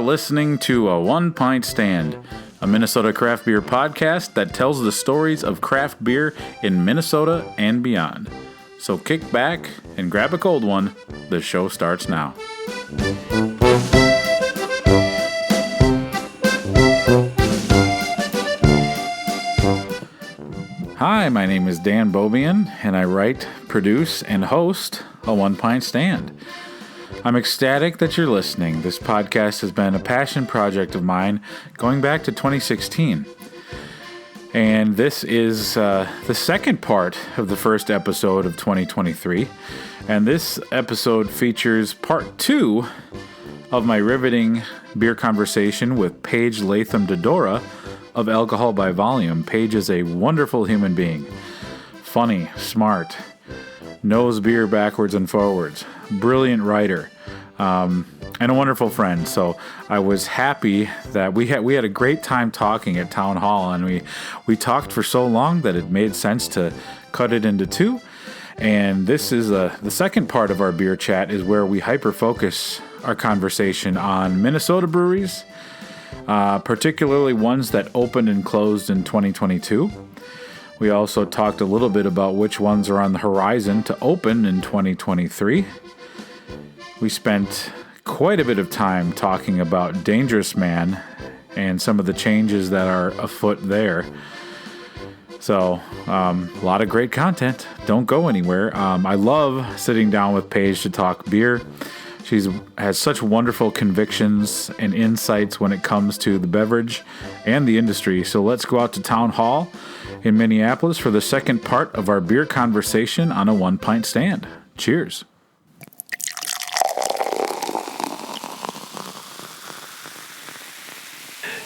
listening to A One Pint Stand, a Minnesota craft beer podcast that tells the stories of craft beer in Minnesota and beyond. So kick back and grab a cold one. The show starts now. Hi, my name is Dan Bobian, and I write, produce, and host A One Pint Stand. I'm ecstatic that you're listening. This podcast has been a passion project of mine going back to 2016. And this is the second part of the first episode of 2023. And this episode features part 2 of my riveting beer conversation with Paige Latham Didora of Alcohol by Volume. Paige is a wonderful human being. Funny, smart, knows beer backwards and forwards, brilliant writer, and a wonderful friend. So I was happy that we had a great time talking at Town Hall, and we talked for so long that it made sense to cut it into 2. And this is the second part of our beer chat, is where we hyper-focus our conversation on Minnesota breweries, particularly ones that opened and closed in 2022. We also talked a little bit about which ones are on the horizon to open in 2023. We spent quite a bit of time talking about Dangerous Man and some of the changes that are afoot there. So, a lot of great content. Don't go anywhere. I love sitting down with Paige to talk beer. She has such wonderful convictions and insights when it comes to the beverage and the industry. So let's go out to Town Hall in Minneapolis for the second part of our beer conversation on A One Pint Stand. Cheers.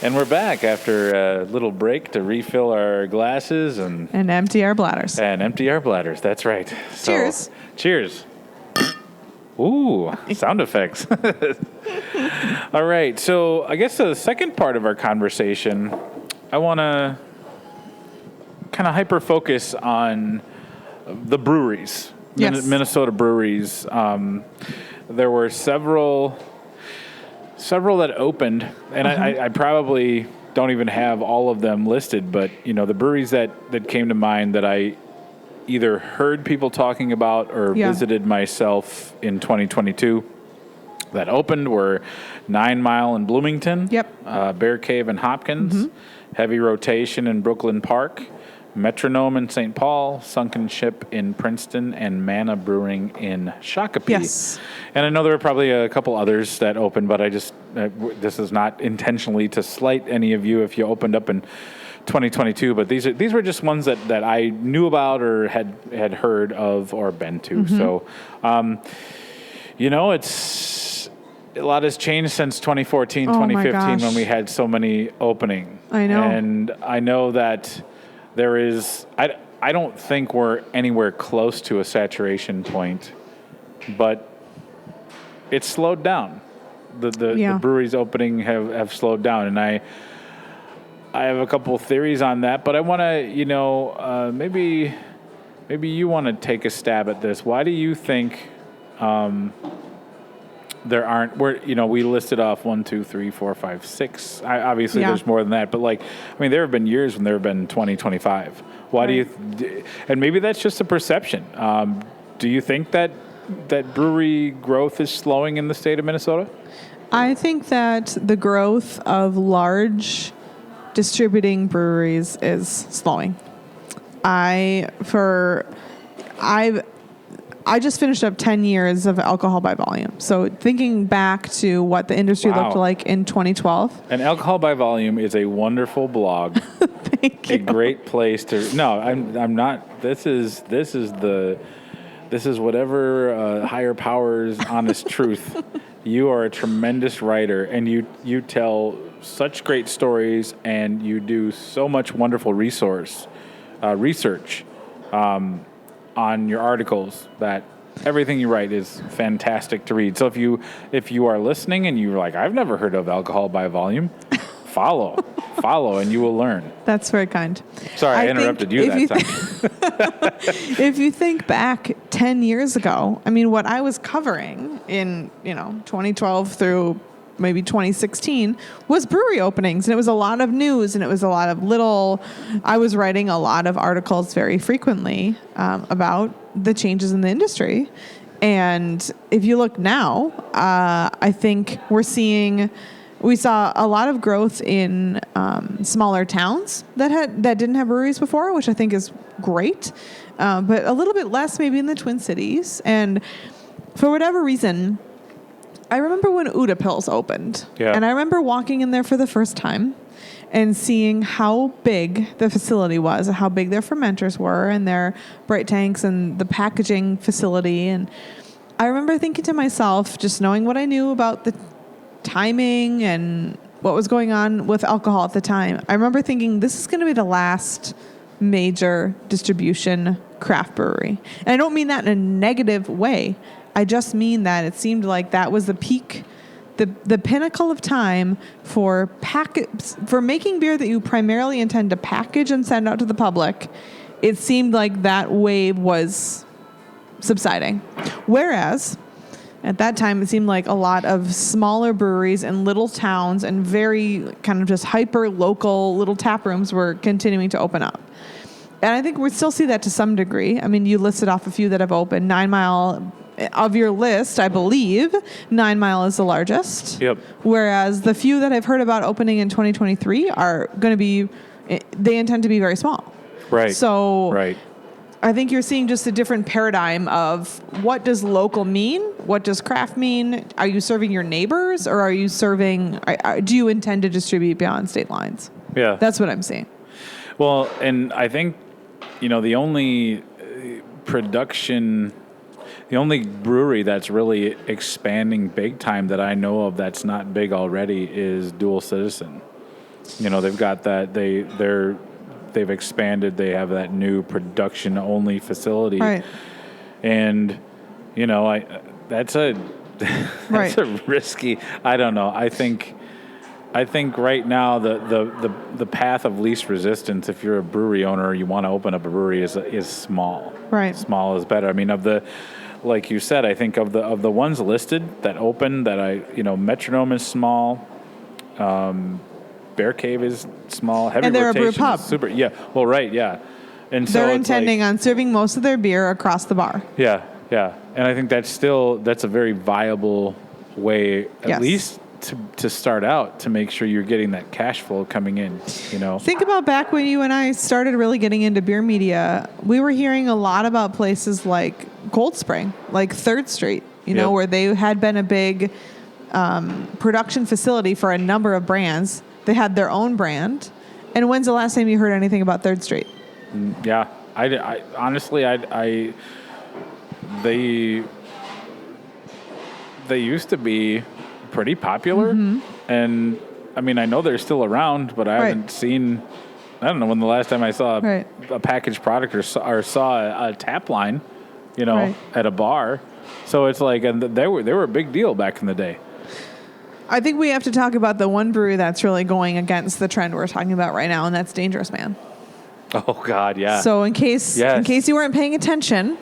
And we're back after a little break to refill our glasses and empty our bladders. That's right. Cheers. So, cheers. Ooh, sound effects. All right. So I guess the second part of our conversation, I want to kind of hyper-focus on the breweries, yes. Minnesota breweries. There were several that opened, and I probably don't even have all of them listed, but the breweries that came to mind that I either heard people talking about or visited myself in 2022 that opened were 9 Mile in Bloomington, Bear Cave in Hopkins, Heavy Rotation in Brooklyn Park, Metronome in St. Paul, Sunken Ship in Princeton, and Mana Brewing in Shakopee. Yes. And I know there were probably a couple others that opened, but I just, this is not intentionally to slight any of you if you opened up in 2022, but these were just ones that I knew about or had heard of or been to. So, it's a lot has changed since 2014, 2015 when we had so many opening. I know. And I know that there is, I don't think we're anywhere close to a saturation point, but it's slowed down. The breweries opening have slowed down, and I have a couple of theories on that, but I want to, maybe you want to take a stab at this. Why do you think there aren't? We listed off 1, 2, 3, 4, 5, 6. Obviously, there's more than that, but there have been years when there have been 20, 25. Why do you? And maybe that's just a perception. Do you think that brewery growth is slowing in the state of Minnesota? I think that the growth of large distributing breweries is slowing. I just finished up 10 years of Alcohol by Volume. So thinking back to what the industry looked like in 2012. And Alcohol by Volume is a wonderful blog. Thank you. A great place to. No, I'm not. This is whatever higher power's honest truth. You are a tremendous writer, and you tell such great stories, and you do so much wonderful research on your articles that everything you write is fantastic to read. So if you are listening and you're like, I've never heard of Alcohol by Volume, follow, and you will learn. That's very kind. Sorry, I interrupted you that time. If you think back 10 years ago, what I was covering in 2012 through maybe 2016 was brewery openings, and it was a lot of news, and it was a lot of I was writing a lot of articles very frequently about the changes in the industry. And if you look now, I think we saw a lot of growth in smaller towns that didn't have breweries before, which I think is great, but a little bit less maybe in the Twin Cities. And for whatever reason, I remember when Uda Pills opened, and I remember walking in there for the first time and seeing how big the facility was, and how big their fermenters were, and their bright tanks, and the packaging facility. And I remember thinking to myself, just knowing what I knew about the timing and what was going on with alcohol at the time, I remember thinking, this is going to be the last major distribution craft brewery. And I don't mean that in a negative way. I just mean that it seemed like that was the peak, the pinnacle of time for making beer that you primarily intend to package and send out to the public. It seemed like that wave was subsiding. Whereas at that time, it seemed like a lot of smaller breweries in little towns and very kind of just hyper local little tap rooms were continuing to open up. And I think we still see that to some degree. I mean, you listed off a few that have opened. 9 Mile, of your list, I believe, 9 Mile is the largest. Yep. Whereas the few that I've heard about opening in 2023 are going to be, they intend to be very small. Right. So right. I think you're seeing just a different paradigm of what does local mean? What does craft mean? Are you serving your neighbors, or are you do you intend to distribute beyond state lines? Yeah. That's what I'm seeing. Well, and I think, the only the only brewery that's really expanding big time that I know of that's not big already is Dual Citizen. They've got that, they've expanded. They have that new production only facility. Right. And, that's a risky, I don't know. I think right now the path of least resistance, if you're a brewery owner, you want to open up a brewery, is small. Right. Small is better. I mean, like you said, I think of the ones listed that open, Metronome is small, Bear Cave is small, Heavy and they're Rotation a brew pub. is super. Yeah. Well, right. Yeah. And so they're intending on serving most of their beer across the bar. Yeah. Yeah. And I think that's a very viable way, at least to start out, to make sure you're getting that cash flow coming in, Think about back when you and I started really getting into beer media. We were hearing a lot about places like Cold Spring, like 3rd Street, where they had been a big production facility for a number of brands. They had their own brand. And when's the last time you heard anything about 3rd Street? Yeah. I honestly, they used to be pretty popular. Mm-hmm. And I mean, I know they're still around, but I haven't seen, I don't know when the last time I saw a packaged product or saw a tap line, at a bar. So it's like, and they were a big deal back in the day. I think we have to talk about the one brewery that's really going against the trend we're talking about right now, and that's Dangerous Man. Oh God, yeah. So in case you weren't paying attention,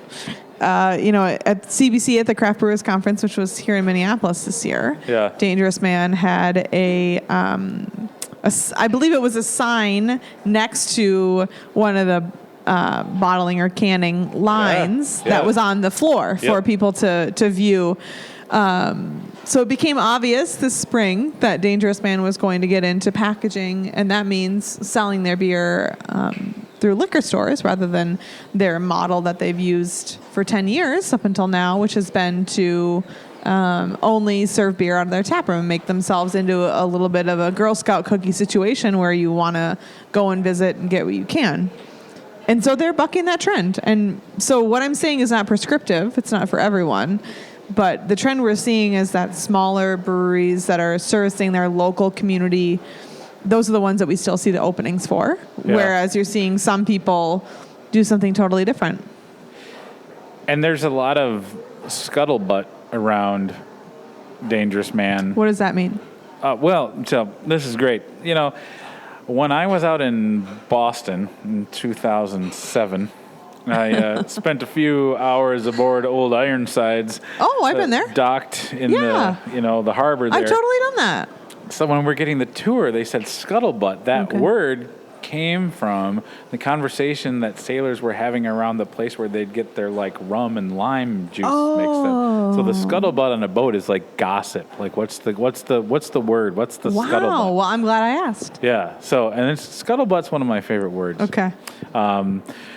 at CBC at the Craft Brewers Conference, which was here in Minneapolis this year, Dangerous Man had I believe it was a sign next to one of the bottling or canning lines that was on the floor for people to view. So it became obvious this spring that Dangerous Man was going to get into packaging, and that means selling their beer through liquor stores rather than their model that they've used for 10 years up until now, which has been to only serve beer out of their tap room and make themselves into a little bit of a Girl Scout cookie situation where you want to go and visit and get what you can. And so they're bucking that trend. And so what I'm saying is not prescriptive. It's not for everyone. But the trend we're seeing is that smaller breweries that are servicing their local community, those are the ones that we still see the openings for. Yeah. Whereas you're seeing some people do something totally different. And there's a lot of scuttlebutt around Dangerous Man. What does that mean? So this is great. When I was out in Boston in 2007, I spent a few hours aboard Old Ironsides. Oh, I've been there. Docked in the harbor there. I've totally done that. So when we're getting the tour, they said scuttlebutt. That word came from the conversation that sailors were having around the place where they'd get their like rum and lime juice mixed in. So the scuttlebutt on a boat is like gossip. Like what's the word? What's the scuttlebutt? Well, I'm glad I asked. Yeah. So and scuttlebutt's one of my favorite words. Okay.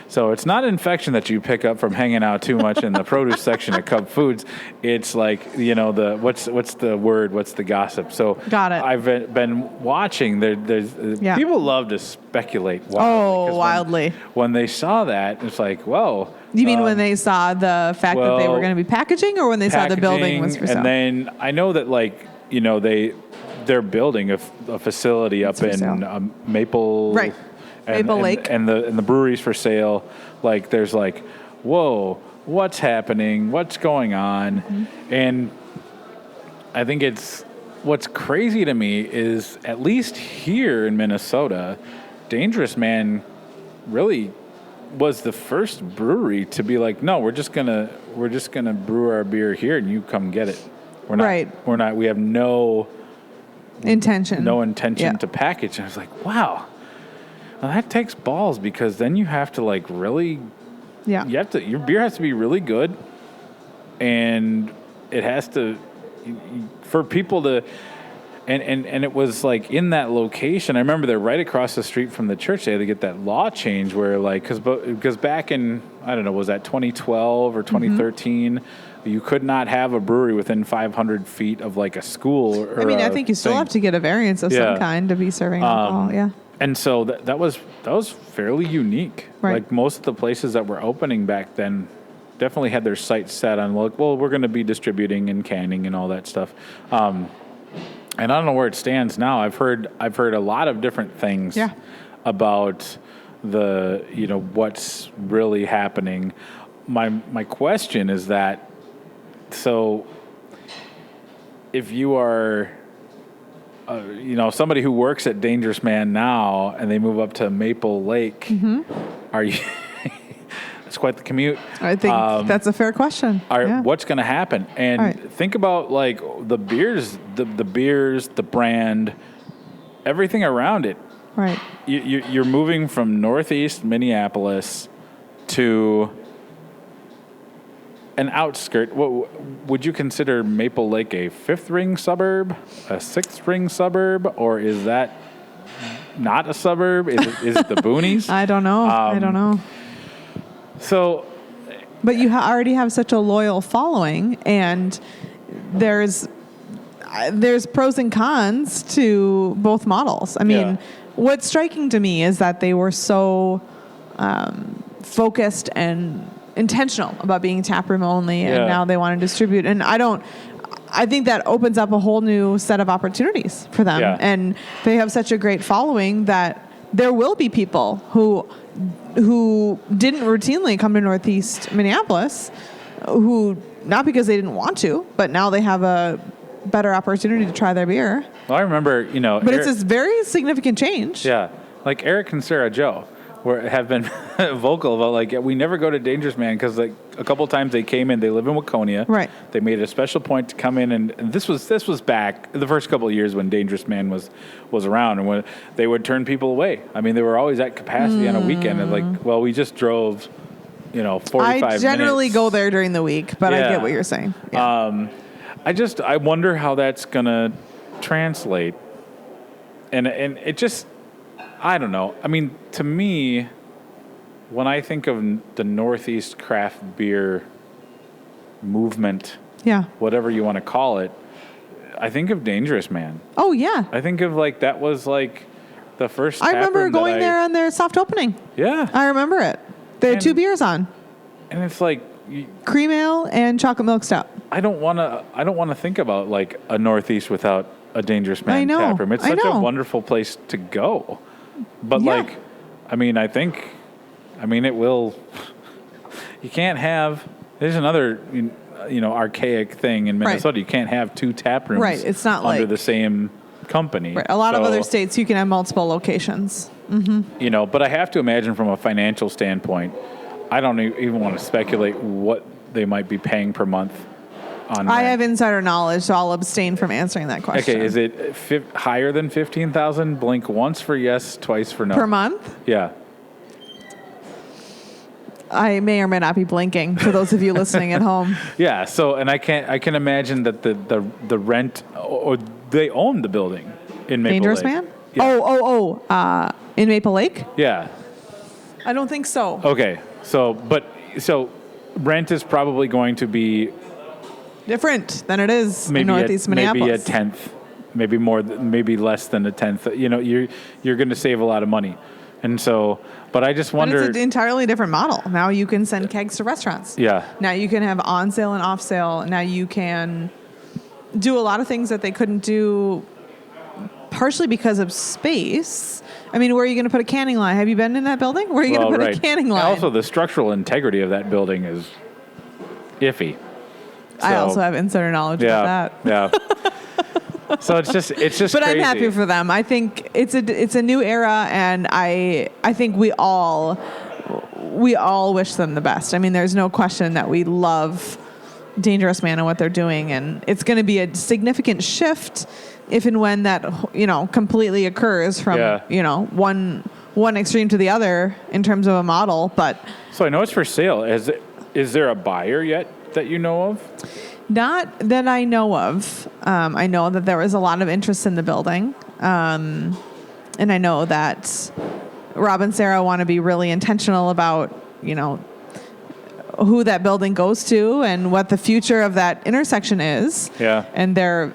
So it's not infection that you pick up from hanging out too much in the produce section at Cub Foods. It's like, the what's the word? What's the gossip? So got it. I've been watching. There's people love to speculate wildly. Wildly. When they saw that, it's like, whoa. You mean when they saw the fact that they were going to be packaging, or when they saw the building was for sale? And then I know that they're building a facility up in Maple. Right. Maple Lake. And the breweries for sale. Like there's like, whoa, what's happening? What's going on? Mm-hmm. And I think what's crazy to me is, at least here in Minnesota, Dangerous Man really was the first brewery to be like, no, we're just gonna brew our beer here and you come get it. We have no intention to package. And I was like, wow. Well, that takes balls, because then you have to like really, your beer has to be really good, and it has to, for people to, and it was like in that location. I remember they're right across the street from the church. They had to get that law change where like, because back in, I don't know, was that 2012 or 2013? Mm-hmm. You could not have a brewery within 500 feet of like a school. I think you still have to get a variance of some kind to be serving alcohol. Yeah. And so that was fairly unique. Right. Like most of the places that were opening back then definitely had their sights set on, like, well, we're going to be distributing and canning and all that stuff. And I don't know where it stands now. I've heard a lot of different things about the what's really happening. My question is that, so if you are somebody who works at Dangerous Man now and they move up to Maple Lake, are you? It's quite the commute. I think that's a fair question. What's going to happen? And think about like the beers, the brand, everything around it. Right. You're moving from Northeast Minneapolis to an outskirt. What would you consider Maple Lake a fifth ring suburb, a sixth ring suburb, or is that not a suburb? Is it the boonies? I don't know. So, but you already have such a loyal following, and there's pros and cons to both models. I mean, what's striking to me is that they were so focused and intentional about being taproom only, and now they want to distribute. And I think that opens up a whole new set of opportunities for them. And they have such a great following that there will be people who didn't routinely come to Northeast Minneapolis, who, not because they didn't want to, but now they have a better opportunity to try their beer. Well, I remember, but it's a very significant change. Yeah. Like Eric and Sarah Joe have been vocal about, like, we never go to Dangerous Man because, like, a couple times they came in. They live in Waconia. Right. They made a special point to come in, and this was back the first couple of years when Dangerous Man was around, and when they would turn people away. I mean, they were always at capacity on a weekend, and like, well, we just drove, 45 minutes. I generally go there during the week, but I get what you're saying. Yeah. I wonder how that's gonna translate, and it just. I don't know. I mean, to me, when I think of the Northeast craft beer movement, whatever you want to call it, I think of Dangerous Man. Oh, yeah. I think of, like, that was, like, the first I remember going there on their soft opening. Yeah. I remember it. They had two beers on. And it's like... cream ale and chocolate milk stout. I don't want to think about, like, a Northeast without a Dangerous Man tap room. It's such a wonderful place to go. But like, I mean, it will, you can't have, there's another, archaic thing in Minnesota. Right. You can't have two tap rooms. Right. It's not under the same company. Right. A lot of other states, you can have multiple locations. Mm-hmm. But I have to imagine from a financial standpoint, I don't even want to speculate what they might be paying per month. I have insider knowledge, so I'll abstain from answering that question. Okay, is it higher than 15,000? Blink once for yes, twice for no. Per month? Yeah. I may or may not be blinking for those of you listening at home. Yeah. So, and I can imagine that the rent, or they own the building in Maple Dangerous Lake. Man? Yeah. In Maple Lake? Yeah. I don't think so. Okay. So rent is probably going to be Different than it is in Northeast Minneapolis. Maybe a tenth, maybe more, maybe less than a tenth. You're going to save a lot of money. And so, but I just wonder. But it's an entirely different model. Now you can send kegs to restaurants. Yeah. Now you can have on sale and off sale. Now you can do a lot of things that they couldn't do, partially because of space. I mean, where are you going to put a canning line? Have you been in that building? Where are you going to put a canning line? Also, the structural integrity of that building is iffy. I also have insider knowledge about that. Yeah. So it's just But crazy. I'm happy for them. I think it's a new era, and I think we all wish them the best. I mean, there's no question that we love Dangerous Man and what they're doing, and it's going to be a significant shift if and when that completely occurs from one extreme to the other in terms of a model. But so I know it's for sale. Is there a buyer yet that you know of? Not that I know of. I know that there was a lot of interest in the building. And I know that Rob and Sarah want to be really intentional about, who that building goes to and what the future of that intersection is. Yeah. And they're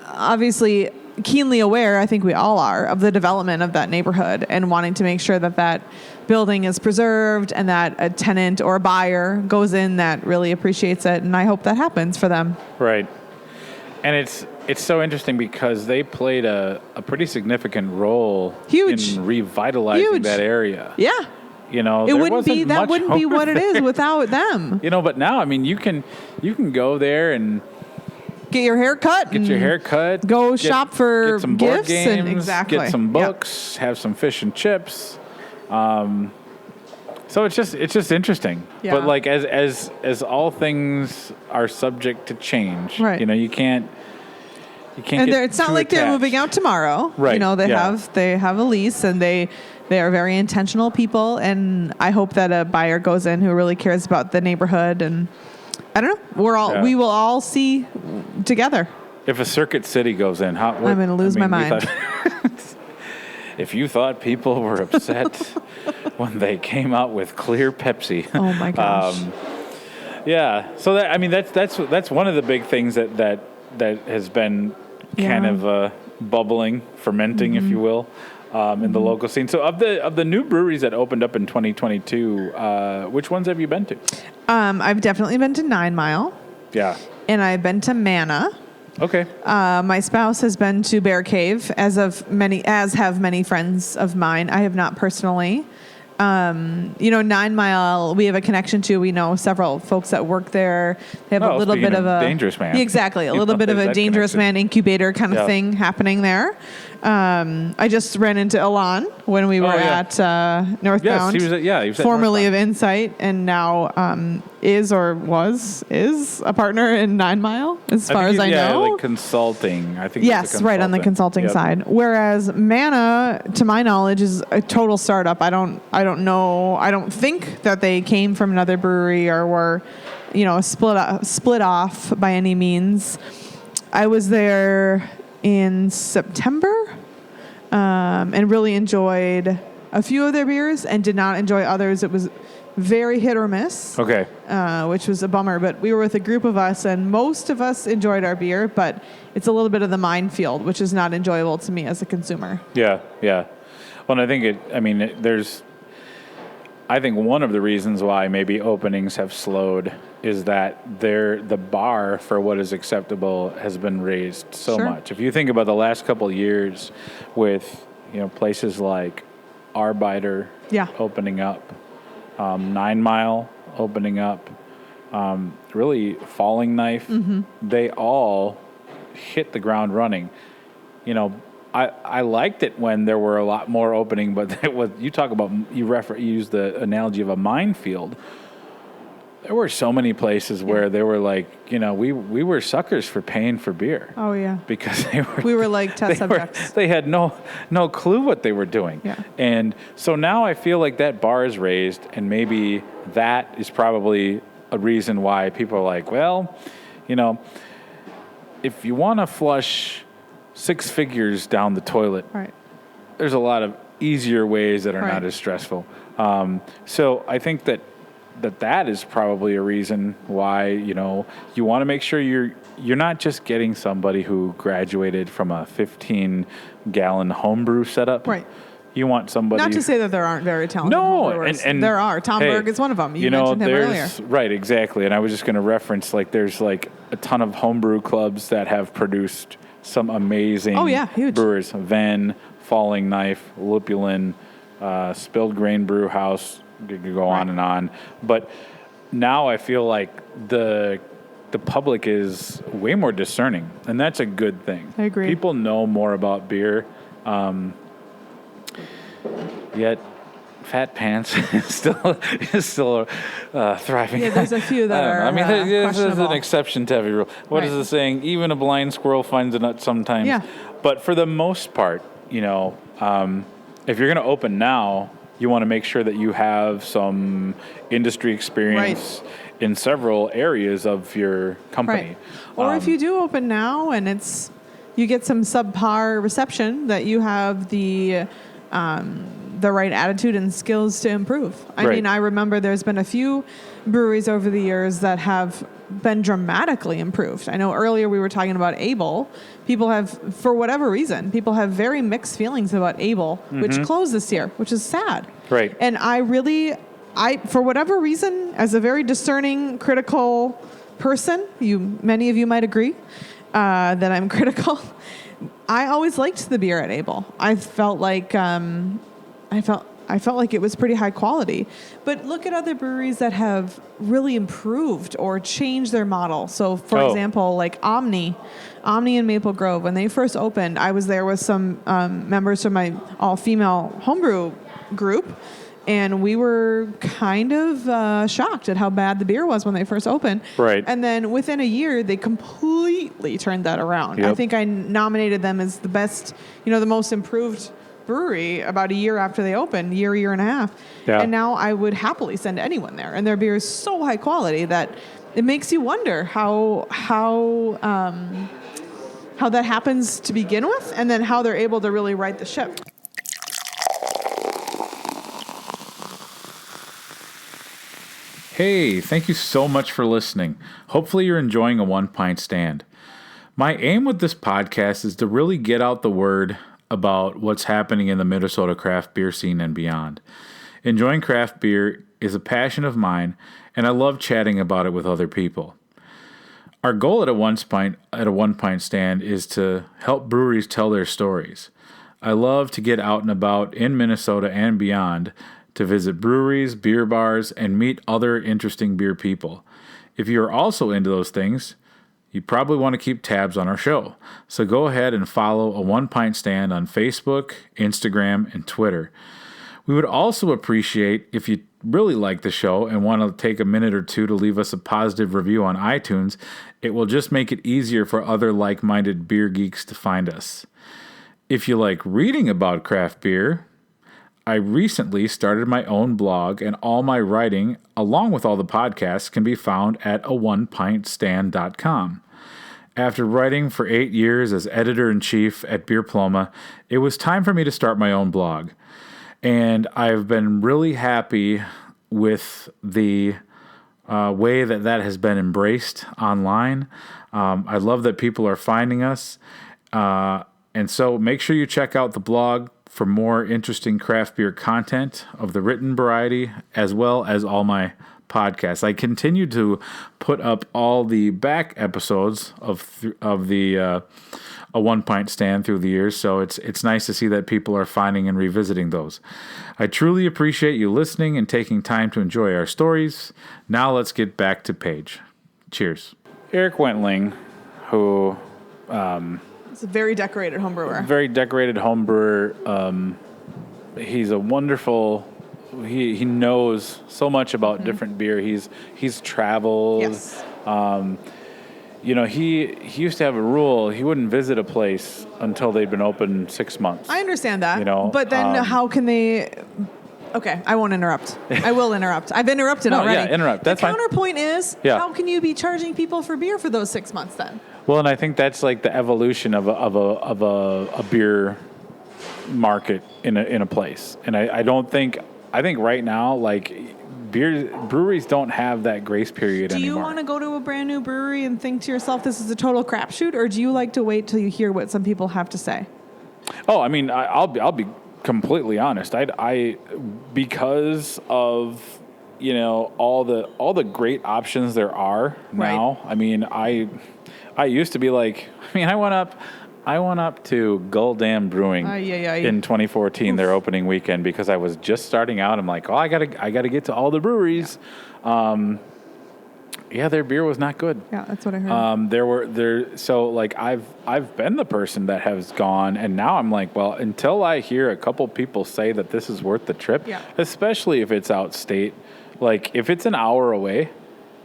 obviously keenly aware, I think we all are, of the development of that neighborhood and wanting to make sure that building is preserved and that a tenant or a buyer goes in that really appreciates it. And I hope that happens for them. Right. And it's so interesting because they played a pretty significant role in revitalizing that area. Yeah. It wouldn't be what it is without them. But now, I mean, you can go there and get your hair cut. Go shop for get some board gifts games, and get some books, have some fish and chips. So it's just interesting. Yeah. But like as all things are subject to change, right. You can't. And it's not like they're moving out tomorrow. Right. They have a lease, and they are very intentional people. And I hope that a buyer goes in who really cares about the neighborhood. And I don't know. We will all see together. If a Circuit City goes in, I'm going to lose my mind. If you thought people were upset when they came out with clear Pepsi. Oh my gosh. Yeah. So that's one of the big things that has been kind of bubbling, fermenting, if you will, in the local scene. So of the new breweries that opened up in 2022, which ones have you been to? I've definitely been to 9 Mile. Yeah. And I've been to Manna. Okay. My spouse has been to Bear Cave, as have many friends of mine. I have not personally. 9 Mile, we have a connection to. We know several folks that work there. They have a little bit of a Dangerous Man. Exactly, a little bit of a Dangerous Man incubator kind of thing happening there. I just ran into Alon when we were at Northbound. Yes, he was formerly of Insight, and now is a partner in 9 Mile, as far as I know. Like consulting. I think. Yes, right on the consulting side. Whereas Manna, to my knowledge, is a total startup. I don't know. I don't think that they came from another brewery or were, split off by any means. I was there in September, and really enjoyed a few of their beers and did not enjoy others. It was very hit or miss. Okay. Which was a bummer, but we were with a group of us and most of us enjoyed our beer, but it's a little bit of the minefield, which is not enjoyable to me as a consumer. Yeah. Yeah. Well, I think I think one of the reasons why maybe openings have slowed is that the bar for what is acceptable has been raised so much. If you think about the last couple of years with, places like Arbiter opening up, 9 Mile opening up, really Falling Knife, they all hit the ground running. I liked it when there were a lot more opening, but it was, you talk about, you use the analogy of a minefield. There were so many places where they were like, we were suckers for paying for beer. Oh yeah. Because we were like test subjects. They had no clue what they were doing. Yeah. And so now I feel like that bar is raised, and maybe that is probably a reason why people are like, well, if you want to flush 6 figures down the toilet, right, there's a lot of easier ways that are right. not as stressful. So I think that is probably a reason why, you want to make sure you're not just getting somebody who graduated from a 15-gallon homebrew setup. Right. You want somebody... Not to say that there aren't very talented homebrewers. and there are. Tom Berg is one of them. You mentioned him earlier. Right, exactly. And I was just going to reference, there's a ton of homebrew clubs that have produced some amazing huge. brewers. Venn, Falling Knife, Lupulin, Spilled Grain Brew House. You could go on and on. But now I feel like the public is way more discerning, and that's a good thing. I agree. People know more about beer. Yet, Fat Pants is still thriving. Yeah, there's a few that are. This is an exception to every rule. What is the saying? Even a blind squirrel finds a nut sometimes. Yeah. But for the most part, if you're going to open now, you want to make sure that you have some industry experience in several areas of your company. Right. Or if you do open now and you get some subpar reception, that you have the right attitude and skills to improve. I mean, I remember there's been a few breweries over the years that have been dramatically improved. I know earlier we were talking about Able. People have, for whatever reason, very mixed feelings about Able, which closed this year, which is sad. Right. And I, for whatever reason, as a very discerning, critical person, many of you might agree that I'm critical. I always liked the beer at Able. I felt like it was pretty high quality. But look at other breweries that have really improved or changed their model. So, for example, like Omni in Maple Grove, when they first opened, I was there with some members from my all-female homebrew group, and we were kind of shocked at how bad the beer was when they first opened. Right. And then within a year, they completely turned that around. Yep. I think I nominated them as the best, the most improved brewery about a year after they opened, year and a half. Yeah. And now I would happily send anyone there. And their beer is so high quality that it makes you wonder how that happens to begin with, and then how they're able to really right the ship. Hey, thank you so much for listening. Hopefully you're enjoying a One Pint Stand. My aim with this podcast is to really get out the word about what's happening in the Minnesota craft beer scene and beyond. Enjoying craft beer is a passion of mine, and I love chatting about it with other people. Our goal at a One Pint Stand is to help breweries tell their stories. I love to get out and about in Minnesota and beyond to visit breweries, beer bars, and meet other interesting beer people. If you're also into those things, you probably want to keep tabs on our show. So go ahead and follow a One Pint Stand on Facebook, Instagram, and Twitter. We would also appreciate if you really like the show and want to take a minute or two to leave us a positive review on iTunes. It will just make it easier for other like-minded beer geeks to find us. If you like reading about craft beer, I recently started my own blog, and all my writing, along with all the podcasts, can be found at aonepintstand.com. After writing for 8 years as editor-in-chief at Beerploma, it was time for me to start my own blog. And I've been really happy with the way that has been embraced online. I love that people are finding us. And so make sure you check out the blog for more interesting craft beer content of the written variety, as well as all my podcasts. I continue to put up all the back episodes of the A One Pint Stand through the years, so it's nice to see that people are finding and revisiting those. I truly appreciate you listening and taking time to enjoy our stories. Now let's get back to Paige. Cheers. Eric Wentling, who It's a very decorated home brewer. Very decorated home brewer. He's a wonderful. He knows so much about different beer. He's traveled. Yes. He used to have a rule. He wouldn't visit a place until they'd been open 6 months. I understand that. But then how can they? Okay, I won't interrupt. I will interrupt. I've interrupted already. Yeah, interrupt. That's the fine. counterpoint is, how can you be charging people for beer for those 6 months then? Well, and I think that's like the evolution of a beer market in a place. And I think right now, like, breweries don't have that grace period anymore. Do you want to go to a brand new brewery and think to yourself, this is a total crapshoot, or do you like to wait till you hear what some people have to say? Oh, I mean, I'll be completely honest. I because of all the great options there are now. I mean, I used to be like, I went up to Gull Dam Brewing in 2014, their opening weekend, because I was just starting out. I'm like, I gotta get to all the breweries. Their beer was not good. Yeah, that's what I heard. So like I've been the person that has gone, and now I'm like, well, until I hear a couple people say that this is worth the trip, especially if it's outstate, like if it's an hour away,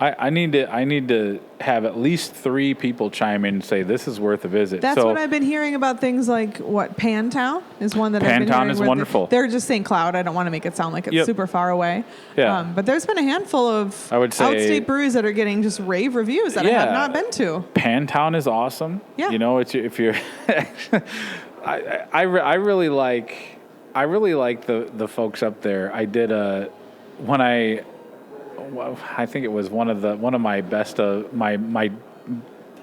I need to have at least 3 people chime in and say this is worth a visit. That's what I've been hearing about things like Pantown is one that I've been hearing. Pantown is wonderful. They're just saying Cloud. I don't want to make it sound like it's super far away. Yeah. But there's been a handful of I would say outstate breweries that are getting just rave reviews that I have not been to. Pantown is awesome. Yeah. If you're I really like the folks up there. I did I think it was one of my best my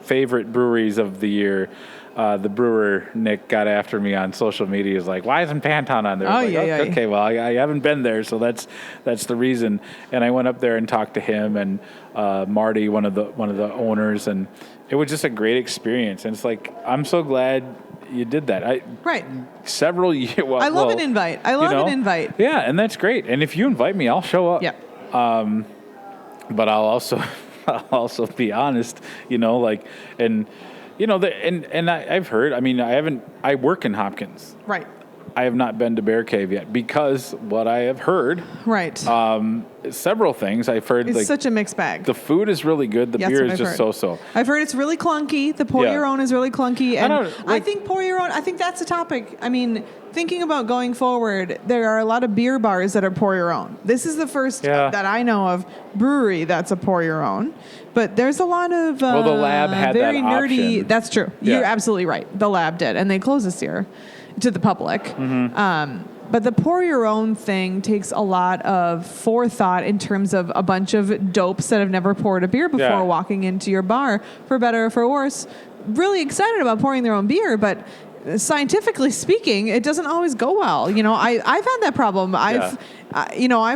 favorite breweries of the year. The brewer Nick got after me on social media. He's like, "Why isn't Pantown on there?" Okay, well, I haven't been there, so that's the reason. And I went up there and talked to him and Marty, one of the owners, and it was just a great experience. And it's like, I'm so glad you did that. Several years. Well, I love an invite. An invite. Yeah, and that's great. And if you invite me, I'll show up. Yeah. But I'll also be honest, I've heard, I work in Hopkins. Right. I have not been to Bear Cave yet because what I have heard. Right. Several things I've heard. It's such a mixed bag. The food is really good. The beer is just so-so. I've heard it's really clunky. The pour your own is really clunky. And I think pour your own, I think that's a topic. I mean, thinking about going forward, there are a lot of beer bars that are pour your own. This is the first that I know of brewery that's a pour your own. But there's a lot of the Lab had very that nerdy. option. That's true. Yeah. You're absolutely right. The Lab did, and they closed this year to the public. Mm-hmm. But the pour your own thing takes a lot of forethought in terms of a bunch of dopes that have never poured a beer before walking into your bar, for better or for worse, really excited about pouring their own beer, but scientifically speaking, it doesn't always go well. I've had that problem. I've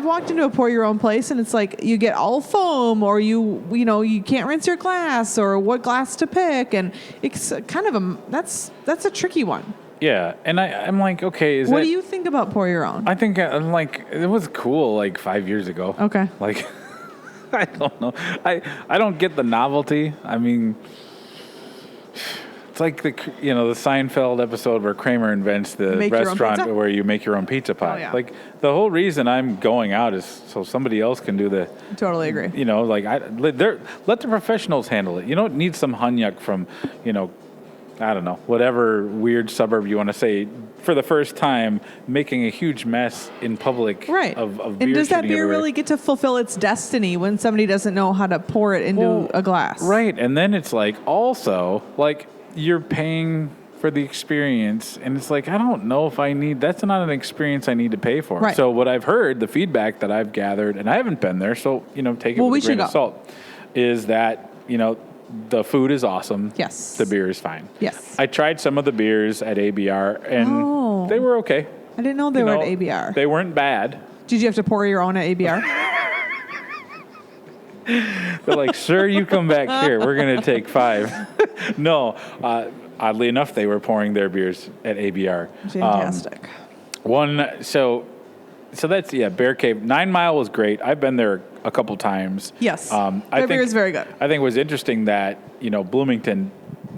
walked into a pour your own place and it's like you get all foam, or you can't rinse your glass, or what glass to pick, and it's kind of that's a tricky one. Yeah, and I'm like, okay, what do you think about pour your own? I think it was cool like 5 years ago. Okay. Like, I don't know. I don't get the novelty. I mean, it's like the Seinfeld episode where Kramer invents the restaurant where you make your own pizza pie. Oh, yeah. Like, the whole reason I'm going out is so somebody else can do the. Totally agree. Let the professionals handle it. You don't need some hunyuk from, I don't know, whatever weird suburb you want to say, for the first time, making a huge mess in public of beer. And does that beer everywhere. really get to fulfill its destiny when somebody doesn't know how to pour it into a glass? Right. And then it's like, also, like, you're paying for the experience, and it's like, I don't know if that's not an experience I need to pay for. Right. So what I've heard, the feedback that I've gathered, and I haven't been there, so, take it with a grain of salt, is that, the food is awesome. Yes. The beer is fine. Yes. I tried some of the beers at ABR, and they were okay. I didn't know they were at ABR. They weren't bad. Did you have to pour your own at ABR? They're like, sir, you come back here. We're going to take 5. No. Oddly enough, they were pouring their beers at ABR. Fantastic. So that's, Bear Cave. 9 Mile was great. I've been there a couple times. Yes. Their beer is very good. I think it was interesting that, Bloomington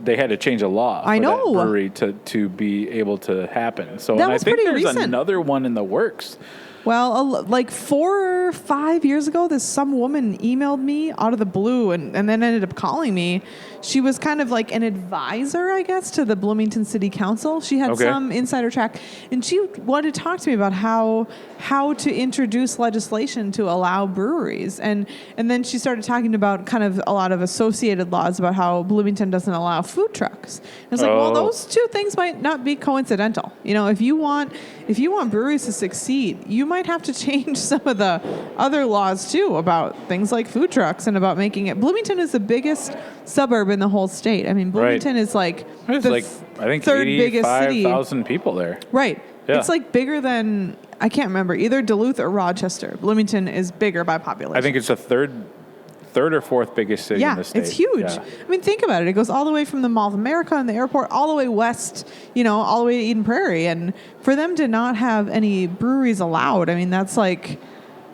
they had to change a law for I know. that brewery to be able to happen. So That and I was think pretty there's recent. another one in the works. Well, like 4 or 5 years ago, some woman emailed me out of the blue and then ended up calling me. She was kind of like an advisor, I guess, to the Bloomington City Council. She had some insider track, and she wanted to talk to me about how to introduce legislation to allow breweries. And then she started talking about kind of a lot of associated laws about how Bloomington doesn't allow food trucks. I was like, well, those two things might not be coincidental. You know, if you want breweries to succeed, you might have to change some of the other laws too about things like food trucks and about making it. Bloomington is the biggest suburb in the whole state. I mean, Bloomington is like I think third biggest city. 85,000 people there. Right. Yeah. It's like bigger than, I can't remember, either Duluth or Rochester. Bloomington is bigger by population. I think it's the third or fourth biggest city in the state. It's huge. Yeah. I mean, think about it. It goes all the way from the Mall of America and the airport all the way west, all the way to Eden Prairie. And for them to not have any breweries allowed, I mean, that's like,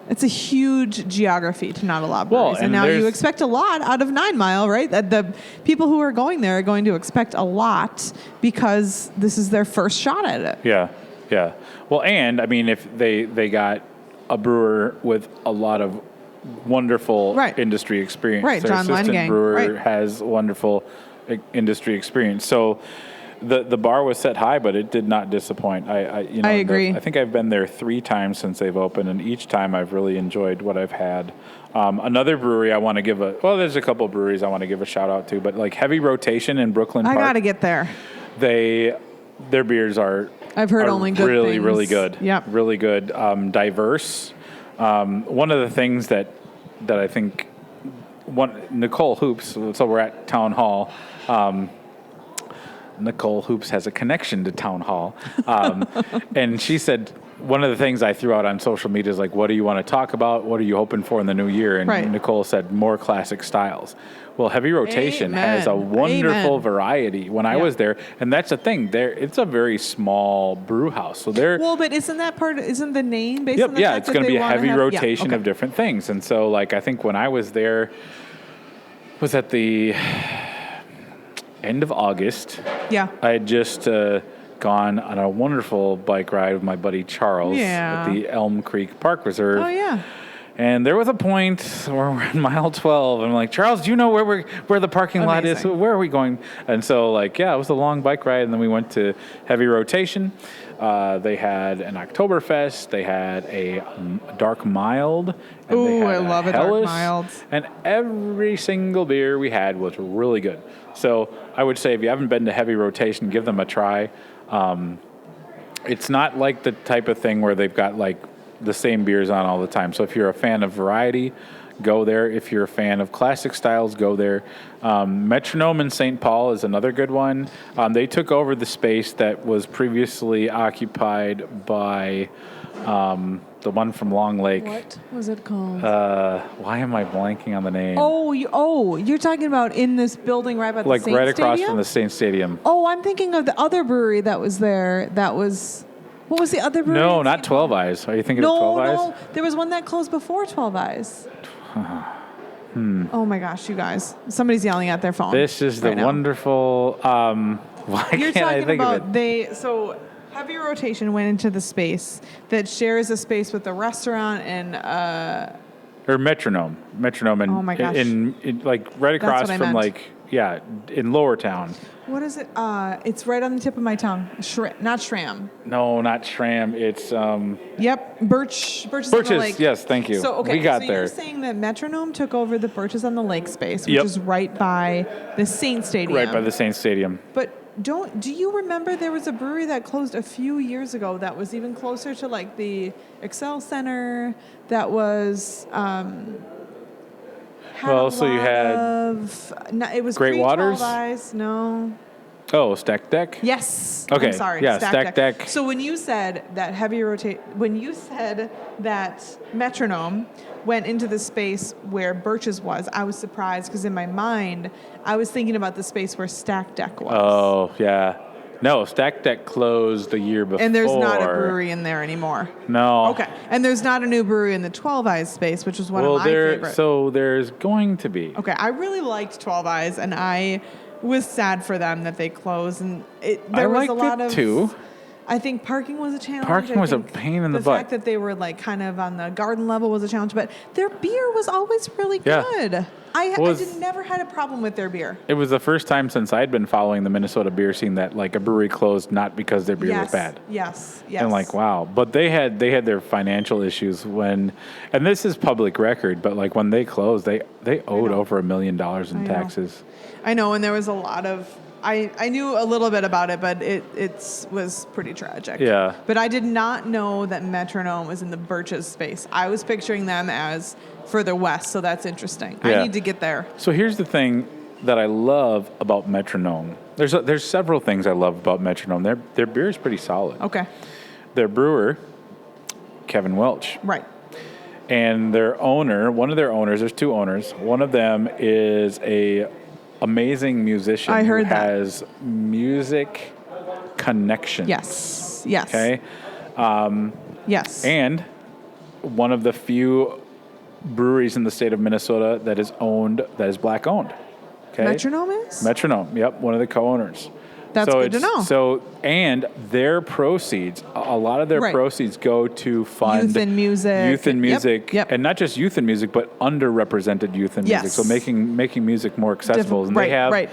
it's a huge geography to not allow breweries. Well, and now you expect a lot out of 9 Mile, right? That the people who are going there are going to expect a lot because this is their first shot at it. Yeah, yeah. Well, and I mean, if they got a brewer with a lot of wonderful industry experience. Right, Their John assistant Lengang. brewer has wonderful industry experience. So the bar was set high, but it did not disappoint. I agree. I think I've been there 3 times since they've opened, and each time I've really enjoyed what I've had. Another brewery I want to give there's a couple breweries I want to give a shout out to, but like Heavy Rotation in Brooklyn Park. I got to get there. Their beers are I've heard only good really, things. really good. Yep. Really good. Diverse. One of the things that I think Nicole Hoops, so we're at Town Hall. Nicole Hoops has a connection to Town Hall. And she said, one of the things I threw out on social media is like, what do you want to talk about? What are you hoping for in the new year? And Nicole said, more classic styles. Well, Heavy Rotation has a wonderful variety when I was there. And that's the thing. It's a very small brew house. So but isn't the name based on the fact it's going to be a heavy rotation of different things. And so like, I think when I was there, was at the end of August. Yeah. I had just gone on a wonderful bike ride with my buddy Charles at the Elm Creek Park Reserve. Oh, yeah. And there was a point where we're in mile 12. And I'm like, Charles, do you know where the parking lot is? Where are we going? And so, it was a long bike ride. And then we went to Heavy Rotation. They had an Oktoberfest. They had a Dark Mild. Ooh, I love a Dark Mild. And every single beer we had was really good. So I would say if you haven't been to Heavy Rotation, give them a try. It's not like the type of thing where they've got the same beers on all the time. So if you're a fan of variety, go there. If you're a fan of classic styles, go there. Metronome in St. Paul is another good one. They took over the space that was previously occupied by the one from Long Lake. What was it called? Why am I blanking on the name? You're talking about in this building right by the Saint Stadium? Right across from the Saint Stadium. Oh, I'm thinking of the other brewery that was there. What was the other brewery? No, not 12 Eyes. Are you thinking of 12 Eyes? No, there was one that closed before 12 Eyes. Oh my gosh, you guys. Somebody's yelling at their phone. This is the wonderful, why You're can't I think about of it? So Heavy Rotation went into the space that shares a space with the restaurant and or Metronome and oh my gosh. In right across from in Lower Town. What is it? It's right on the tip of my tongue. Not Shram. No, not Shram. It's Yep, Birches on the Lake. Yes, thank you. So we got there. You're saying that Metronome took over the Birches on the Lake space, which is right by the Saint Stadium. Right by the Saint Stadium. But do you remember there was a brewery that closed a few years ago that was even closer to the Excel Center that was it was Great Waters? 12 Eyes, no. Oh, Stack Deck? Yes. Okay. I'm sorry. Yeah, Stack Deck. So when you said that when you said that Metronome went into the space where Birches was, I was surprised because in my mind, I was thinking about the space where Stack Deck was. Oh, yeah. No, Stack Deck closed the year before. And there's not a brewery in there anymore. No. Okay. And there's not a new brewery in the 12 Eyes space, which was one of my favorites. So there's going to be. Okay. I really liked 12 Eyes, and I was sad for them that they closed, and there was a lot of too. I think parking was a challenge. Parking was a pain in the butt. The fact that they were like kind of on the garden level was a challenge, but their beer was always really good. I never had a problem with their beer. It was the first time since I'd been following the Minnesota beer scene that like a brewery closed not because their beer was bad. Yes. And like, wow. But they had their financial issues when, and this is public record, but like when they closed, they owed over $1 million in taxes. I know, and there was a lot of, I knew a little bit about it, but it was pretty tragic. Yeah. But I did not know that Metronome was in the Birches space. I was picturing them as further west, so that's interesting. Yeah. I need to get there. So here's the thing that I love about Metronome. There's several things I love about Metronome. Their beer is pretty solid. Okay. Their brewer, Kevin Welch. Right. And their owner, one of their owners, there's two owners. One of them is a amazing musician I heard who has music connections. Yes. Okay. Yes. And one of the few breweries in the state of Minnesota that is black owned. Okay. Metronome is? Metronome. Yep. One of the co-owners. That's good to know. So, and their proceeds, a lot of their proceeds go to fund youth and music. Yep. And not just youth and music, but underrepresented youth and music. So making music more accessible. And they have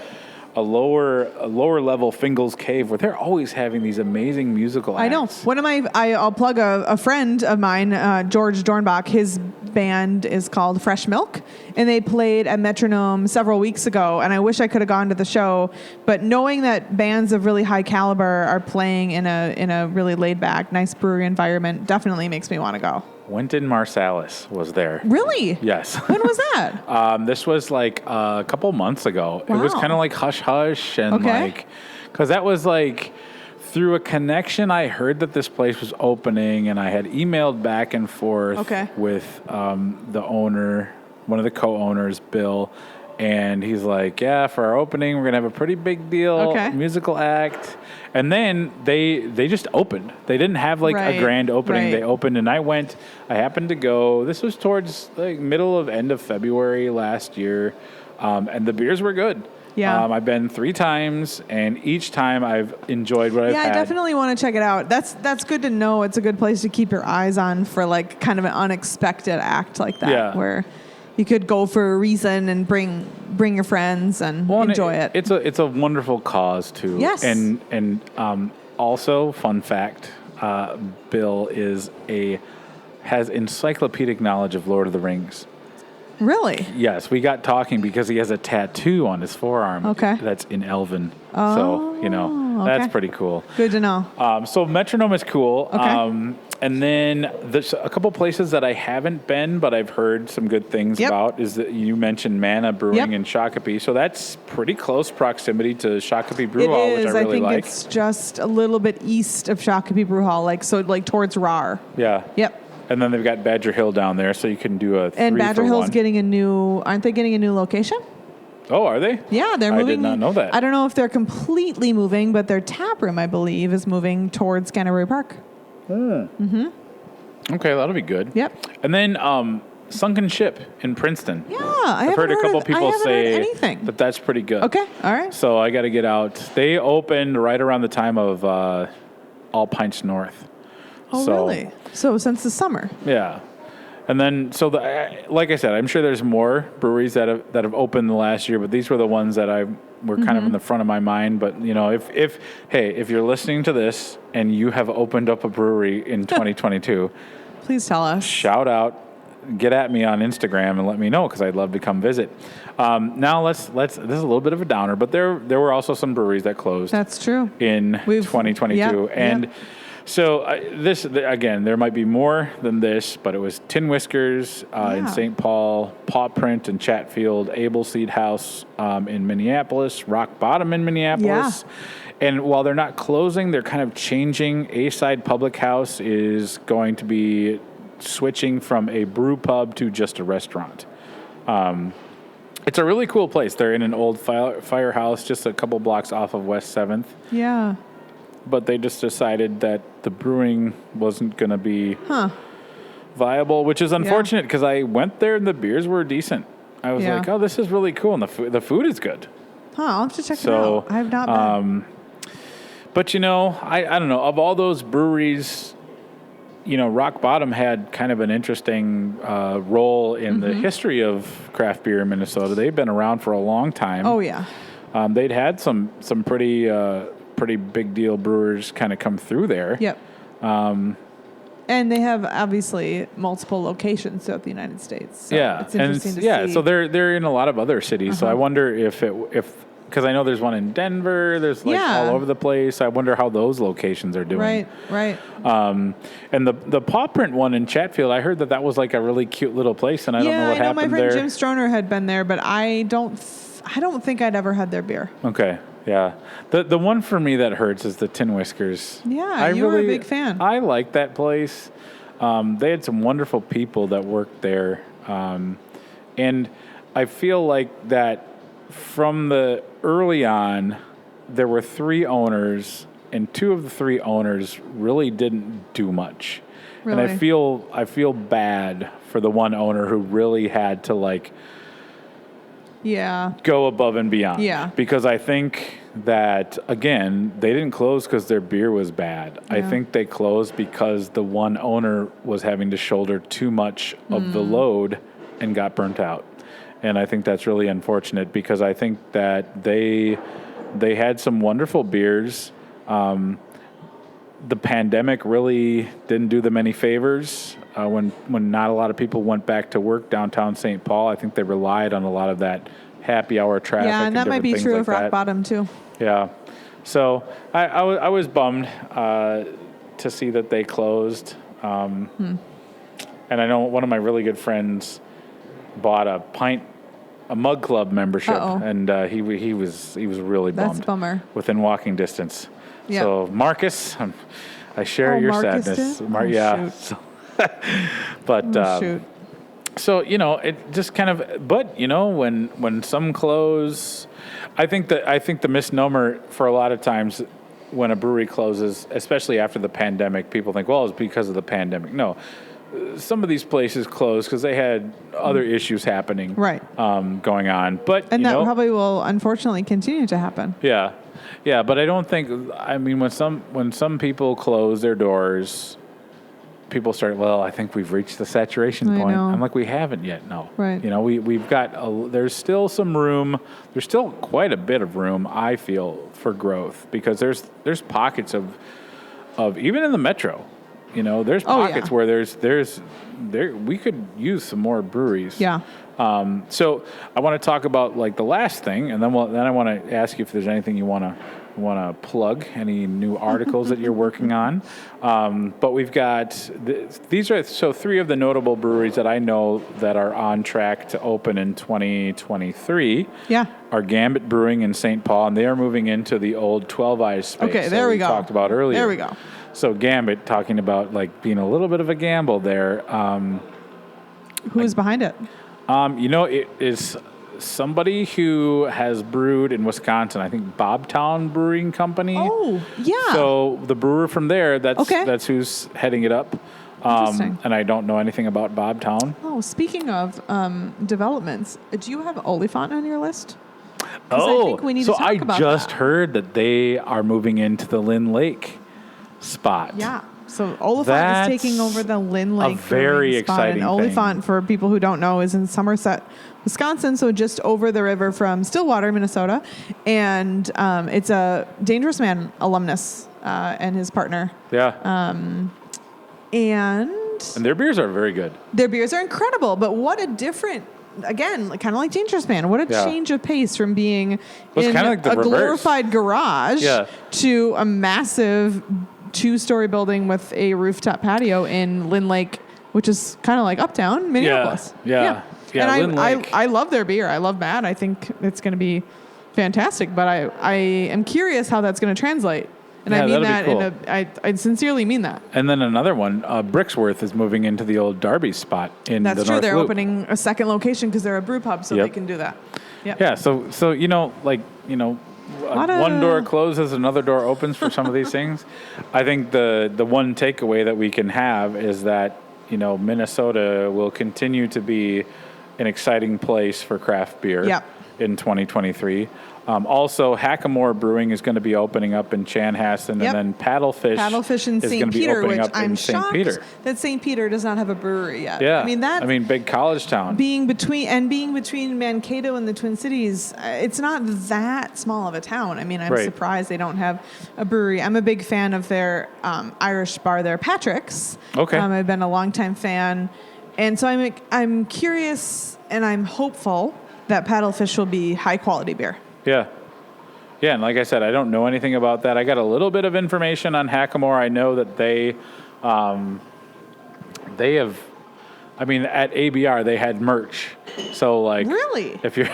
a lower level Fingal's Cave where they're always having these amazing musical acts. I know. One of I'll plug a friend of mine, George Dornbach. His band is called Fresh Milk, and they played at Metronome several weeks ago, and I wish I could have gone to the show, but knowing that bands of really high caliber are playing in a really laid back, nice brewery environment definitely makes me want to go. Wynton Marsalis was there. Really? Yes. When was that? This was like a couple months ago. Wow. It was kind of like hush hush and because that was like through a connection. I heard that this place was opening, and I had emailed back and forth with the owner, one of the co-owners, Bill. And he's like, yeah, for our opening, we're going to have a pretty big deal, musical act. And then they just opened. They didn't have like a grand opening. They opened, and I happened to go. This was towards like end of February last year. And the beers were good. Yeah. I've been 3 times, and each time I've enjoyed what I've had. Yeah, I definitely want to check it out. That's good to know. It's a good place to keep your eyes on for like kind of an unexpected act like that where you could go for a reason and bring your friends and enjoy it. It's a wonderful cause too. Yes. And also, fun fact, Bill has encyclopedic knowledge of Lord of the Rings. Really? Yes, we got talking because he has a tattoo on his forearm. That's in Elven. So that's pretty cool. Good to know. So Metronome is cool. And then there's a couple places that I haven't been, but I've heard some good things about. Is that you mentioned Mana Brewing in Shakopee, so that's pretty close proximity to Shakopee Brew Hall, which I really like. I think it's just a little bit east of Shakopee Brew Hall, like towards RAR. Yeah. Yep. And then they've got Badger Hill down there, so you can do a 3 And Badger for Hill's one. aren't they getting a new location? Oh, are they? Yeah, they're moving. I did not know that. I don't know if they're completely moving, but their tap room, I believe, is moving towards Canterbury Park. Okay, that'll be good. Yep. And then Sunken Ship in Princeton. Yeah, I've heard a couple people say that that's pretty good. Okay, all right. So I got to get out. They opened right around the time of All Pints North. Oh, really? So since the summer. Yeah. And then, like I said, I'm sure there's more breweries that have opened the last year, but these were the ones that were kind of in the front of my mind. But if you're listening to this and you have opened up a brewery in 2022, please tell us. Shout out, get at me on Instagram and let me know because I'd love to come visit. Now let's. This is a little bit of a downer, but there were also some breweries that closed. That's true. In 2022, and. So this, again, there might be more than this, but it was Tin Whiskers in St. Paul, Paw Print in Chatfield, Able Seed House in Minneapolis, Rock Bottom in Minneapolis. Yeah. And while they're not closing, they're kind of changing. A-Side Public House is going to be switching from a brew pub to just a restaurant. It's a really cool place. They're in an old firehouse just a couple blocks off of West 7th. Yeah. But they just decided that the brewing wasn't going to be viable, which is unfortunate because I went there and the beers were decent. I was like, oh, this is really cool. And the food is good. I'll have to check it out. I have not been. But, I don't know. Of all those breweries, Rock Bottom had kind of an interesting role in the history of craft beer in Minnesota. They've been around for a long time. Oh, yeah. They'd had some pretty big deal brewers kind of come through there. Yep. And they have obviously multiple locations throughout the United States. So it's interesting to see. So they're in a lot of other cities. So I wonder if because I know there's one in Denver, there's all over the place. I wonder how those locations are doing. Right. And the Paw Print one in Chatfield, I heard that was like a really cute little place, and I don't know what happened there. My friend Jim Stroner had been there, but I don't think I'd ever had their beer. Okay. Yeah. The one for me that hurts is the Tin Whiskers. Yeah, you were a big fan. I like that place. They had some wonderful people that worked there. And I feel like that from the early on, there were 3 owners, and 2 of the 3 owners really didn't do much. Really? And I feel bad for the one owner who really had to go above and beyond. Yeah. Because I think that, again, they didn't close because their beer was bad. Yeah. I think they closed because the one owner was having to shoulder too much of the load and got burnt out. And I think that's really unfortunate because I think that they had some wonderful beers. The pandemic really didn't do them any favors. When not a lot of people went back to work downtown St. Paul, I think they relied on a lot of that happy hour traffic. Yeah, and that might be true of Rock Bottom too. Yeah. So I was bummed to see that they closed. And I know one of my really good friends bought a Mug Club membership, and he was really bummed. That's a bummer. Within walking distance. Yep. So Marcus, I share your Marcus sadness. Shoot. So, but shoot. So it just kind of. But when some close, I think the misnomer for a lot of times when a brewery closes, especially after the pandemic, people think, well, it's because of the pandemic. No. Some of these places closed because they had other issues happening, going on. But that probably will unfortunately continue to happen. Yeah, but I don't think. I mean, when some people close their doors, people start. Well, I think we've reached the saturation point. Know. I'm like, we haven't yet. No, right? We've got. There's still some room. There's still quite a bit of room, I feel, for growth because there's pockets of even in the metro. There's pockets where we could use some more breweries. Yeah. So I want to talk about the last thing, and then I want to ask you if there's anything you want to plug, any new articles that you're working on. But we've got these are 3 of the notable breweries that I know that are on track to open in 2023. Yeah. Are Gambit Brewing in St. Paul, and they are moving into the old 12 Eyes space. Okay, there we go. Talked about earlier. There we go. So Gambit, talking about being a little bit of a gamble there. Who's behind it? It is somebody who has brewed in Wisconsin. I think Bobtown Brewing Company. Oh, yeah. So the brewer from there, that's who's heading it up. Interesting. And I don't know anything about Bobtown. Oh, speaking of developments, do you have Oliphant on your list? Oh, I think we need to talk about just that. heard that they are moving into the Lynn Lake spot. Yeah. So Oliphant is taking over the Lynn Lake. A very exciting spot. And Oliphant, for people who don't know, is in Somerset, Wisconsin, so just over the river from Stillwater, Minnesota. And it's a Dangerous Man alumnus and his partner. Yeah. And their beers are very good. Their beers are incredible, but what a different... Again, kind of like Dangerous Man. What a change of pace from being in a glorified garage to a massive 2-story building with a rooftop patio in Lynn Lake, which is kind of like uptown Minneapolis. Yeah. And I love their beer. I love Matt. I think it's going to be fantastic, but I am curious how that's going to translate. And I mean that cool. I sincerely mean that. And then another one, Brixworth is moving into the old Darby spot in the North Loop. That's true. They're opening a second location because they're a brew pub, so they can do that. Yep. Yeah. So one door closes, another door opens for some of these things. I think the one takeaway that we can have is that Minnesota will continue to be an exciting place for craft beer Yep. in 2023. Also, Hackamore Brewing is going to be opening up in Chanhassen, Yep. and then Paddlefish in is going St. to be Peter, opening which up I'm in St. shocked Peter. that St. Peter does not have a brewery yet. Yeah, I mean, big college town. being between Mankato and the Twin Cities, it's not that small of a town. I mean, I'm Right. surprised they don't have a brewery. I'm a big fan of their Irish bar there, Patrick's. Okay. I've been a longtime fan, and so I'm curious and I'm hopeful that Paddlefish will be high quality beer. Yeah. Yeah, and like I said, I don't know anything about that. I got a little bit of information on Hackamore. I know that they have, I mean, at ABR they had merch. So like, Really? if you're,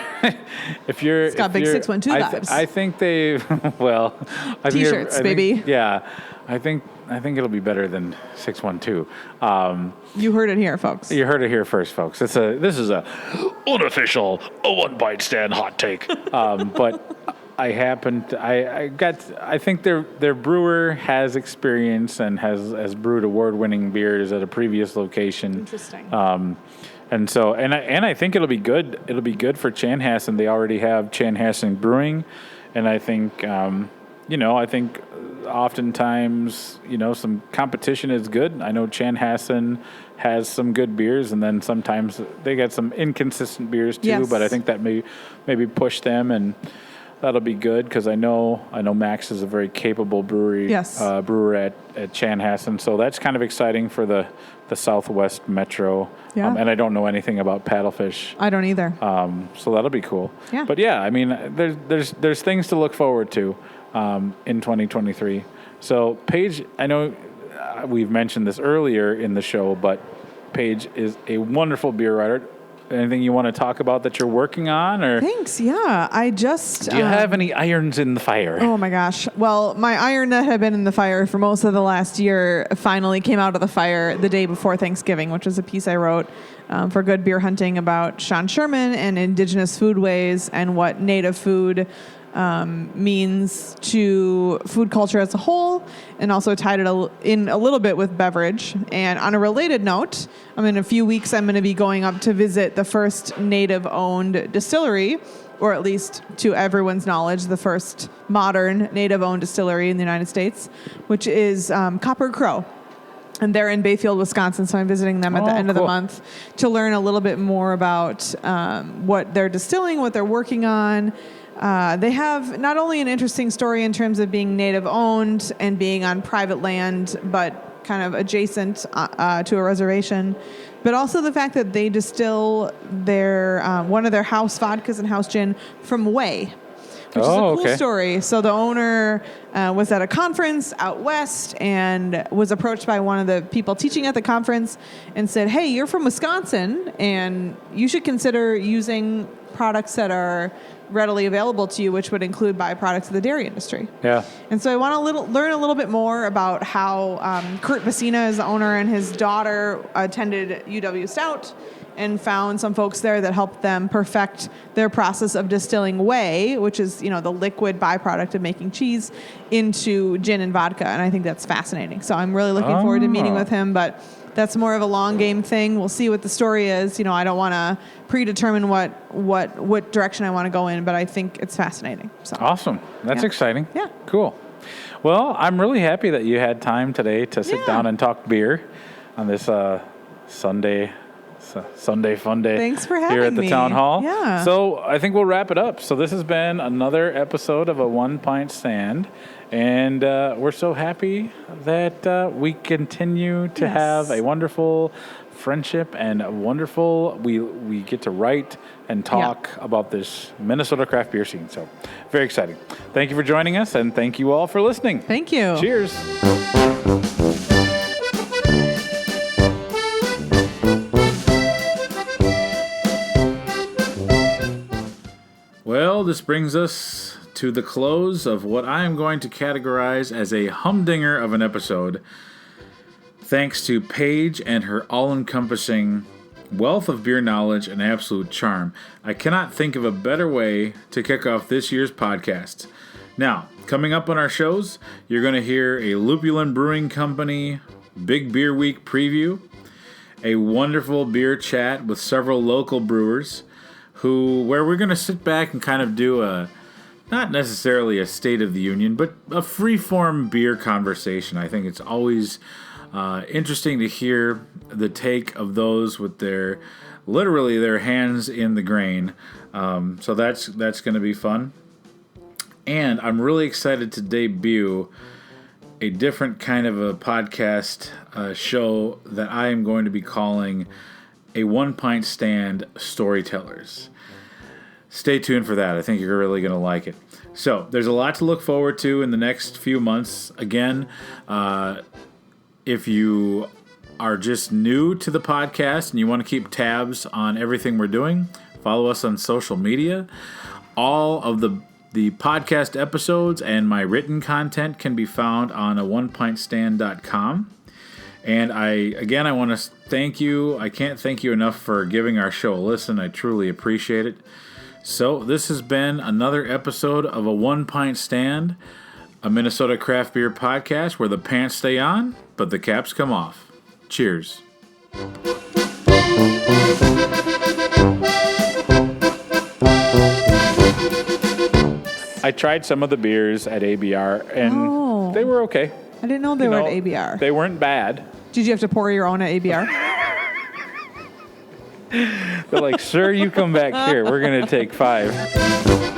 It's got big 612 vibes. I think they, well, I think- T-shirts, I think- baby. Yeah, I think it'll be better than 612. You heard it here, folks. You heard it here first, folks. This is a unofficial One Pint Stand hot take. But I think their brewer has experience and has brewed award-winning beers at a previous location. Interesting. And so I think it'll be good. It'll be good for Chanhassen. They already have Chanhassen Brewing, and I think oftentimes, some competition is good. I know Chanhassen has some good beers, and then sometimes they get some inconsistent beers too. Yes. But I think that maybe push them, and that'll be good because I know Max is a very capable brewer at Chanhassen. So that's kind of exciting for the Southwest Metro. Yeah. And I don't know anything about Paddlefish. I don't either. So that'll be cool. Yeah. But yeah, I mean, there's things to look forward to in 2023. So Paige, I know we've mentioned this earlier in the show, but Paige is a wonderful beer writer. Anything you want to talk about that you're working on, or Thanks. Yeah, I just. do you have any irons in the fire? Oh my gosh. Well, my iron that had been in the fire for most of the last year finally came out of the fire the day before Thanksgiving, which was a piece I wrote for Good Beer Hunting about Sean Sherman and indigenous foodways and what native food means to food culture as a whole, and also tied it in a little bit with beverage. And on a related note, in a few weeks, I'm going to be going up to visit the first native-owned distillery, or at least to everyone's knowledge, the first modern native-owned distillery in the United States, which is Copper Crow. And they're in Bayfield, Wisconsin, so I'm visiting them at the end of the month to learn a little bit more about what they're distilling, what they're working on. They have not only an interesting story in terms of being native owned and being on private land, but kind of adjacent to a reservation, but also the fact that they distill their one of their house vodkas and house gin from whey, which is a cool story. So the owner was at a conference out west and was approached by one of the people teaching at the conference and said, "Hey, you're from Wisconsin, and you should consider using products that are readily available to you, which would include byproducts of the dairy industry." Yeah. And so I want to learn a little bit more about how Kurt Vecina is the owner, and his daughter attended UW Stout and found some folks there that helped them perfect their process of distilling whey, which is, the liquid byproduct of making cheese, into gin and vodka. And I think that's fascinating. So I'm really looking forward to meeting with him, but that's more of a long game thing. We'll see what the story is. I don't want to predetermine what direction I want to go in, but I think it's fascinating. So. Awesome. That's exciting. Yeah. Cool. Well, I'm really happy that you had time today to sit down and talk beer on this Sunday fun day. Thanks for having here at the me. town hall. Yeah. So I think we'll wrap it up. So this has been another episode of a One Pint Stand, and we're so happy that we continue to have a wonderful friendship and a wonderful. We get to write and talk about this Minnesota craft beer scene. So very exciting. Thank you for joining us, and thank you all for listening. Thank you. Cheers. Well, this brings us to the close of what I am going to categorize as a humdinger of an episode. Thanks to Paige and her all-encompassing wealth of beer knowledge and absolute charm, I cannot think of a better way to kick off this year's podcast. Now, coming up on our shows, you're going to hear a Lupulin Brewing Company Big Beer Week preview, a wonderful beer chat with several local brewers where we're going to sit back and kind of do not necessarily a State of the Union, but a free-form beer conversation. I think it's always interesting to hear the take of those with literally their hands in the grain. So that's going to be fun. And I'm really excited to debut a different kind of a podcast show that I am going to be calling a One Pint Stand Storytellers. Stay tuned for that. I think you're really going to like it. So there's a lot to look forward to in the next few months. Again, if you are just new to the podcast and you want to keep tabs on everything we're doing, follow us on social media. All of the podcast episodes and my written content can be found on onepintstand.com. And I want to thank you. I can't thank you enough for giving our show a listen. I truly appreciate it. So this has been another episode of A One Pint Stand, a Minnesota craft beer podcast where the pants stay on, but the caps come off. Cheers. I tried some of the beers at ABR, and they were okay. I didn't know they were at ABR. They weren't bad. Did you have to pour your own at ABR? They're like, sir, you come back here. We're going to take 5.